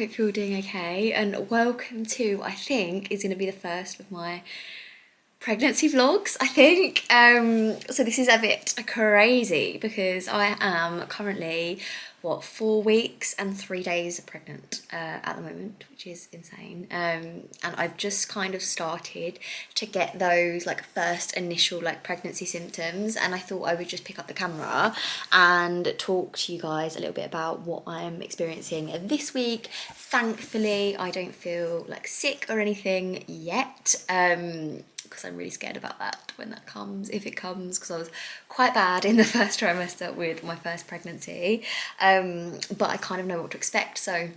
hope you're all doing okay, and welcome to, I think, is going to be the first of my pregnancy vlogs, I think. So this is a bit crazy because I am currently, 4 weeks and 3 days pregnant at the moment, which is insane. And I've just kind of started to get those like first initial like pregnancy symptoms, and I thought I would just pick up the camera and talk to you guys a little bit about what I'm experiencing this week. Thankfully, I don't feel like sick or anything yet. Because I'm really scared about that when that comes, if it comes, because I was quite bad in the first trimester with my first pregnancy, but I kind of know what to expect, so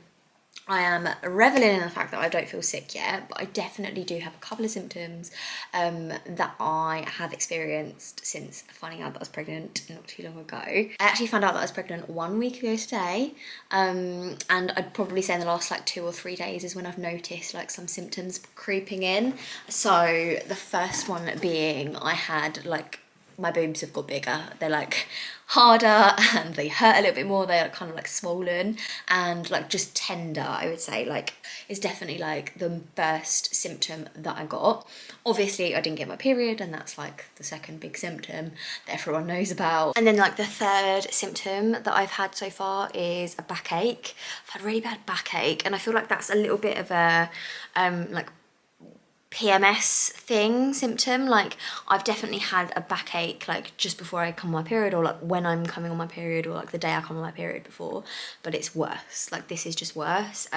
I am reveling in the fact that I don't feel sick yet, but I definitely do have a couple of symptoms that I have experienced since finding out that I was pregnant not too long ago. I actually found out that I was pregnant 1 week ago today, and I'd probably say in the last like 2 or 3 days is when I've noticed like some symptoms creeping in. So the first one being I had like, my boobs have got bigger. They're like harder and they hurt a little bit more. They're kind of like swollen and like just tender, I would say. Like, it's definitely like the first symptom that I got. Obviously I didn't get my period, and that's like the second big symptom that everyone knows about. And then like the third symptom that I've had so far is a backache. I've had really bad backache, and I feel like that's a little bit of a like PMS symptom. Like, I've definitely had a backache like just before I come on my period, or like when I'm coming on my period, or like the day I come on my period before, but it's worse. Like, this is just worse.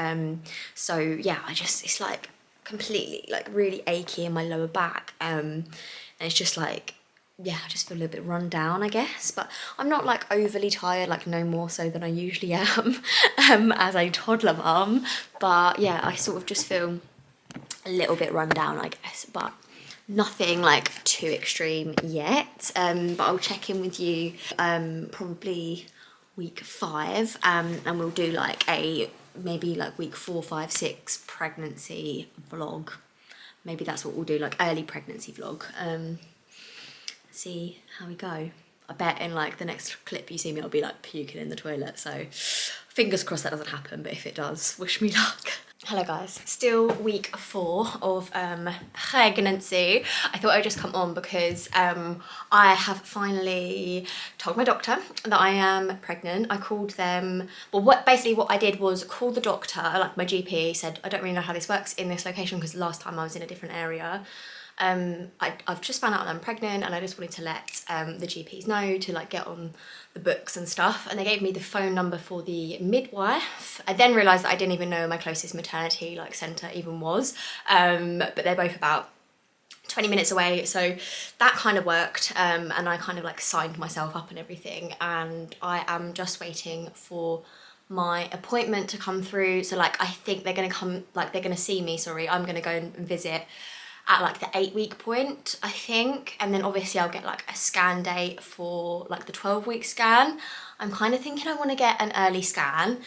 So yeah, it's like completely like really achy in my lower back, and it's just like, yeah, I just feel a little bit run down, I guess, but I'm not like overly tired, like no more so than I usually am as a toddler mum, but yeah, I sort of just feel a little bit run down, I guess, but nothing like too extreme yet. But I'll check in with you probably week 5, and we'll do like a maybe like week 4, 5, 6 pregnancy vlog. Maybe that's what we'll do, like early pregnancy vlog. See how we go. I bet in like the next clip you see me, I'll be like puking in the toilet, so fingers crossed that doesn't happen, but if it does, wish me luck. Hello guys, still week 4 of pregnancy. I thought I'd just come on because I have finally told my doctor that I am pregnant. I called them, well, basically what I did was call the doctor, like my GP said, I don't really know how this works in this location because last time I was in a different area. I've just found out that I'm pregnant, and I just wanted to let the GPs know to like get on the books and stuff, and they gave me the phone number for the midwife. I then realised that I didn't even know where my closest maternity like centre even was, but they're both about 20 minutes away, so that kind of worked, and I kind of like signed myself up and everything, and I am just waiting for my appointment to come through. So like, I think they're gonna come, like they're gonna see me, sorry, I'm gonna go and visit at like the 8-week point, I think, and then obviously I'll get like a scan date for like the 12-week scan. I'm kind of thinking I want to get an early scan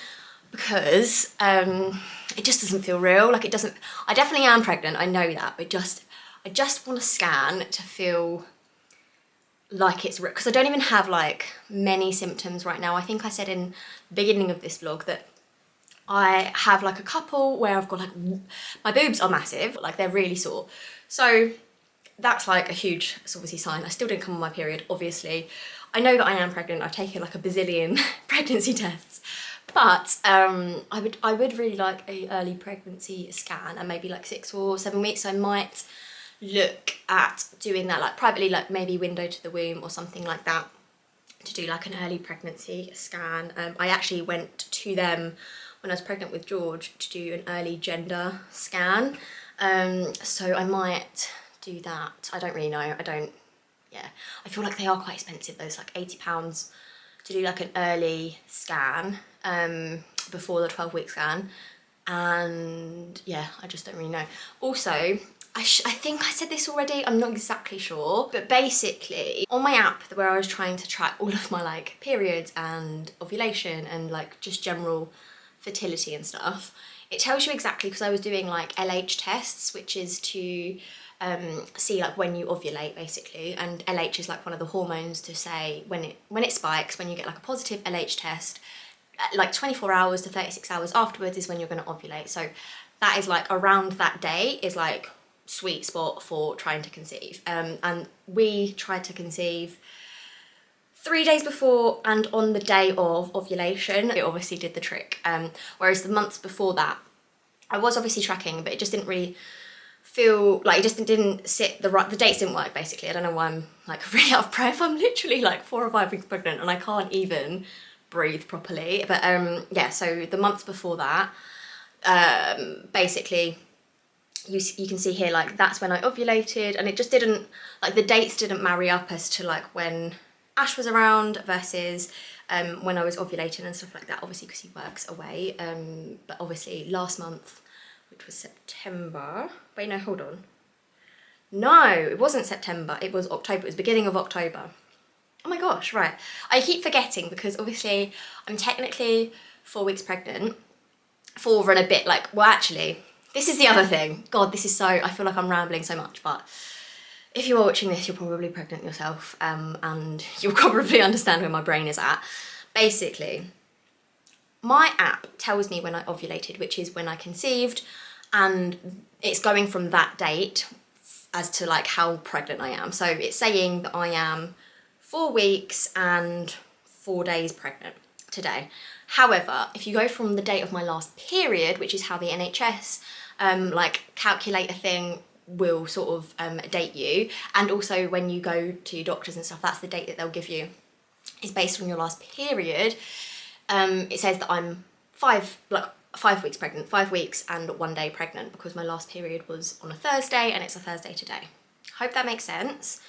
because it just doesn't feel real. Like, it doesn't, I definitely am pregnant, I know that, but I just want a scan to feel like it's real, because I don't even have like many symptoms right now. I think I said in the beginning of this vlog that I have like a couple where I've got like, my boobs are massive, like they're really sore. So that's like a huge, it's obviously sign. I still didn't come on my period, obviously. I know that I am pregnant. I've taken like a bazillion pregnancy tests, but I would really like a early pregnancy scan, and maybe like 6 or 7 weeks. So I might look at doing that like privately, like maybe window to the womb or something like that, to do like an early pregnancy scan. I actually went to them when I was pregnant with George to do an early gender scan, so I might do that. I don't really know, yeah, I feel like they are quite expensive. Those like £80 to do like an early scan before the 12-week scan, and yeah, I just don't really know. Also, I think I said this already, I'm not exactly sure, but basically on my app where I was trying to track all of my like periods and ovulation and like just general fertility and stuff, it tells you exactly, because I was doing like LH tests, which is to see like when you ovulate basically, and LH is like one of the hormones to say when it spikes, when you get like a positive LH test, like 24 hours to 36 hours afterwards is when you're going to ovulate. So that is like around that day is like sweet spot for trying to conceive. And we tried to conceive 3 days before and on the day of ovulation. It obviously did the trick. Whereas the months before that, I was obviously tracking, but it just didn't really feel like, it just didn't sit, the dates didn't work basically. I don't know why I'm like really out of breath. I'm literally like 4 or 5 weeks pregnant and I can't even breathe properly. But yeah, so the months before that, basically you can see here, like that's when I ovulated, and it just didn't, like the dates didn't marry up as to like when Ash was around versus when I was ovulating and stuff like that, obviously because he works away. But obviously last month, which was September, wait no, hold on. No, it wasn't September, it was October, it was beginning of October. Oh my gosh, right. I keep forgetting because obviously I'm technically 4 weeks pregnant, 4 and a bit, like, well actually, this is the other thing. God, this is so, I feel like I'm rambling so much, but if you are watching this, you're probably pregnant yourself, and you'll probably understand where my brain is at. Basically, my app tells me when I ovulated, which is when I conceived, and it's going from that date as to like how pregnant I am. So it's saying that I am 4 weeks and 4 days pregnant today. However, if you go from the date of my last period, which is how the NHS like calculator thing will sort of date you, and also when you go to doctors and stuff, that's the date that they'll give you, is based on your last period. It says that I'm 5 weeks pregnant, 5 weeks and 1 day pregnant, because my last period was on a Thursday and it's a Thursday today. Hope that makes sense.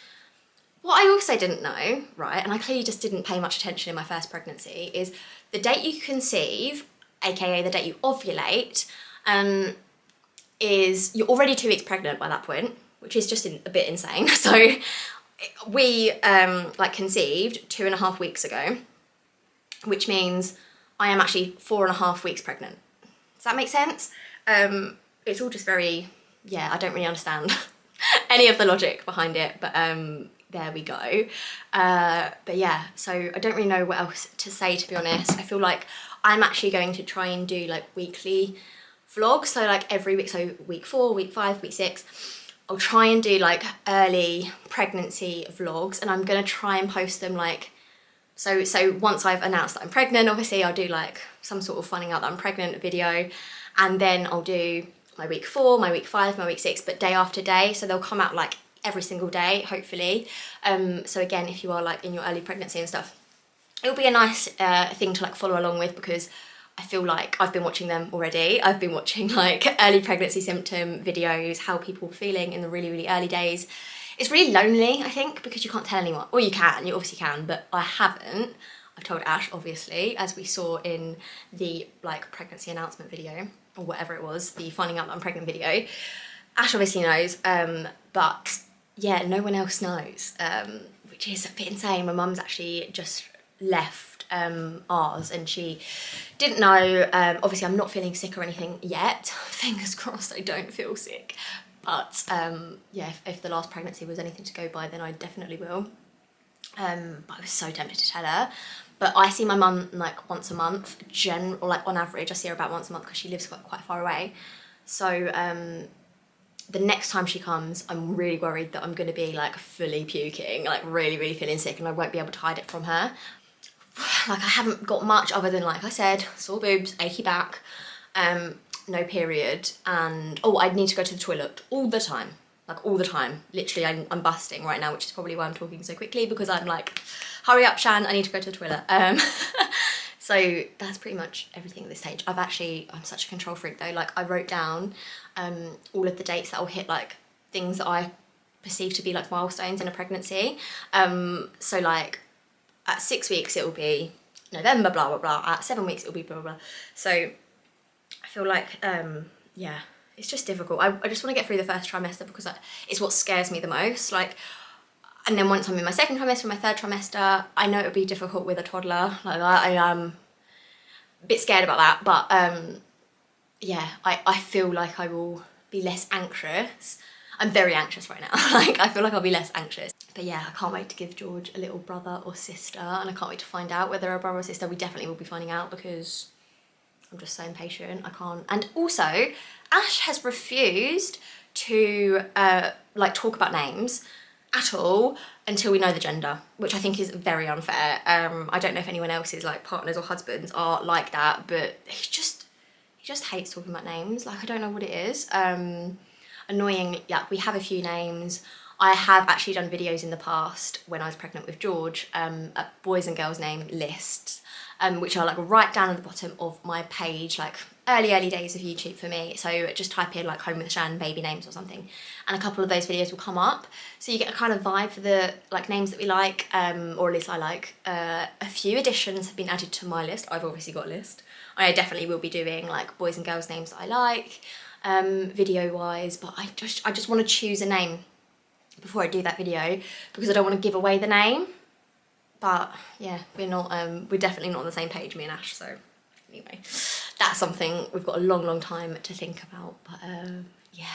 What I also didn't know, right, and I clearly just didn't pay much attention in my first pregnancy, is the date you conceive, aka the date you ovulate, is you're already 2 weeks pregnant by that point, which is just a bit insane. So we like conceived 2.5 weeks ago, which means I am actually 4.5 weeks pregnant. Does that make sense? It's all just very, yeah, I don't really understand any of the logic behind it, but there we go. But yeah, so I don't really know what else to say, to be honest. I feel like I'm actually going to try and do like weekly vlogs, so like every week, so week 4, week 5, week 6, I'll try and do like early pregnancy vlogs, and I'm gonna try and post them like, so once I've announced that I'm pregnant, obviously I'll do like some sort of finding out that I'm pregnant video, and then I'll do my week 4, my week 5, my week 6, but day after day, so they'll come out like every single day, hopefully. So again, if you are like in your early pregnancy and stuff, it'll be a nice thing to like follow along with, because I feel like I've been watching them already. I've been watching like early pregnancy symptom videos, how people were feeling in the really, really early days. It's really lonely, I think, because you can't tell anyone. Or you can, you obviously can, but I haven't. I've told Ash, obviously, as we saw in the like pregnancy announcement video, or whatever it was, the finding out that I'm pregnant video. Ash obviously knows, but yeah, no one else knows, which is a bit insane. My mum's actually just left ours, and she didn't know. Obviously I'm not feeling sick or anything yet, fingers crossed I don't feel sick, but yeah, if the last pregnancy was anything to go by, then I definitely will. But I was so tempted to tell her, but I see my mum like once a month, or like on average I see her about once a month, because she lives quite far away. So the next time she comes, I'm really worried that I'm going to be like fully puking, like really, really feeling sick, and I won't be able to hide it from her. Like I haven't got much other than, like I said, sore boobs, achy back, no period, and oh, I need to go to the toilet all the time, like all the time. Literally, I'm busting right now, which is probably why I'm talking so quickly, because I'm like, hurry up, Shan, I need to go to the toilet. So that's pretty much everything at this stage. I'm such a control freak though. Like I wrote down all of the dates that I'll hit, like things that I perceive to be like milestones in a pregnancy. So like at 6 weeks it will be November, blah blah blah. At 7 weeks it will be blah blah blah. So I feel like yeah, it's just difficult. I just want to get through the first trimester, because it's what scares me the most. Like, and then once I'm in my second trimester, my third trimester, I know it would be difficult with a toddler. Like I am a bit scared about that, but yeah, I feel like I will be less anxious. I'm very anxious right now. Like I feel like I'll be less anxious. But yeah, I can't wait to give George a little brother or sister, and I can't wait to find out whether a brother or sister. We definitely will be finding out because I'm just so impatient. I can't. And also, Ash has refused to like talk about names at all until we know the gender, which I think is very unfair. I don't know if anyone else's like partners or husbands are like that, but he just hates talking about names. Like, I don't know what it is. Annoying. Yeah, we have a few names. I have actually done videos in the past when I was pregnant with George, a boys and girls name lists, which are like right down at the bottom of my page, like early days of YouTube for me. So just type in like HomeWithShan baby names or something, and a couple of those videos will come up. So you get a kind of vibe for the like names that we like, or at least I like. A few additions have been added to my list. I've obviously got a list. I definitely will be doing like boys and girls names that I like, video wise, but I just want to choose a name before I do that video because I don't want to give away the name. But yeah, we're definitely not on the same page, me and Ash, so anyway, that's something we've got a long time to think about. But yeah,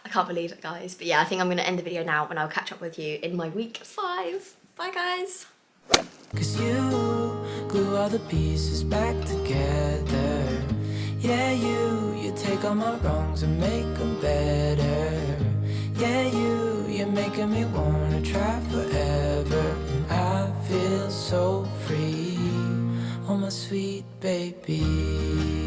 I can't believe it, guys. But yeah, I think I'm gonna end the video now and I'll catch up with you in my week 5. Bye guys. 'Cause you glue all the pieces back together. Yeah, you take all my wrongs and make them better. Yeah, you're making me wanna try forever. And I feel so free, oh my sweet baby.